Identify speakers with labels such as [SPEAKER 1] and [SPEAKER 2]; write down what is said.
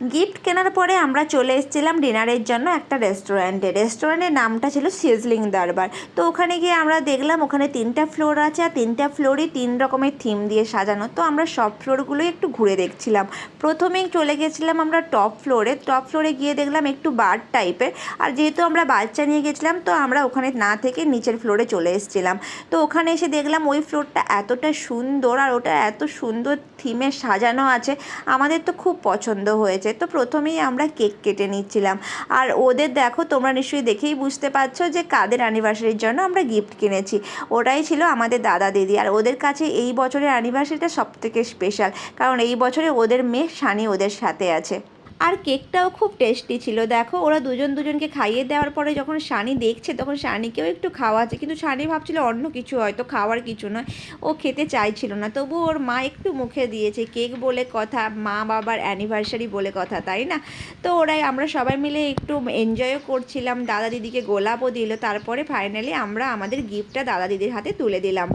[SPEAKER 1] Gift কেনার পরে আমরা চলে এসেছিলাম ডিনারের জন্য একটা রেস্টুরেন্টের নামটা ছিল সিজলিং দরবার। তো ওখানে গিয়ে আমরা দেখলাম ওখানে 3টা ফ্লোর আছে, আর 3টা ফ্লোরই 3 রকমের থিম দিয়ে সাজানো। তো আমরা সব ফ্লোরগুলোই একটু ঘুরে দেখছিলাম। প্রথমেই চলে গেছিলাম আমরা টপ ফ্লোরে গিয়ে দেখলাম একটু বার টাইপের, আর যেহেতু আমরা বাচ্চা নিয়ে গেছিলাম তো আমরা ওখানে না থেকে নিচের ফ্লোরে চলে এসেছিলাম। তো ওখানে এসে দেখলাম ওই ফ্লোরটা এতটা সুন্দর আর ওটা এত সুন্দর থিমে সাজানো আছে, আমাদের তো খুব পছন্দ হয়েছে। তো প্রথমেই আমরা কেক কেটে নিচ্ছিলাম, আর ওদের দেখো, তোমরা নিশ্চয়ই দেখেই বুঝতে পারছো যে কাদের অ্যানিভার্সারির জন্য আমরা গিফট কিনেছি। ওটাই ছিল আমাদের দাদা দিদি, আর ওদের কাছে এই বছরের অ্যানিভার্সারিটা সবথেকে স্পেশাল, কারণ এই বছরে ওদের মেয়ে সানি ওদের সাথে আছে। আর কেকটাও খুব টেস্টি ছিল। দেখো ওরা দুজনকে খাইয়ে দেওয়ার পরে যখন সানি দেখছে তখন সানিকেও একটু খাওয়াচ্ছে, কিন্তু সানি ভাবছিল অন্য কিছু, হয়তো খাওয়ার কিছু নয়, ও খেতে চাইছিল না। তবু ওর মা একটু মুখে দিয়েছে, কেক বলে কথা, মা বাবার অ্যানিভার্সারি বলে কথা, তাই না? তো ওরাই আমরা সবাই মিলে একটু এনজয়ও করছিলাম, দাদা দিদিকে গোলাপও দিল। তারপরে ফাইনালি আমরা আমাদের গিফটটা দাদা দিদির হাতে তুলে দিলাম।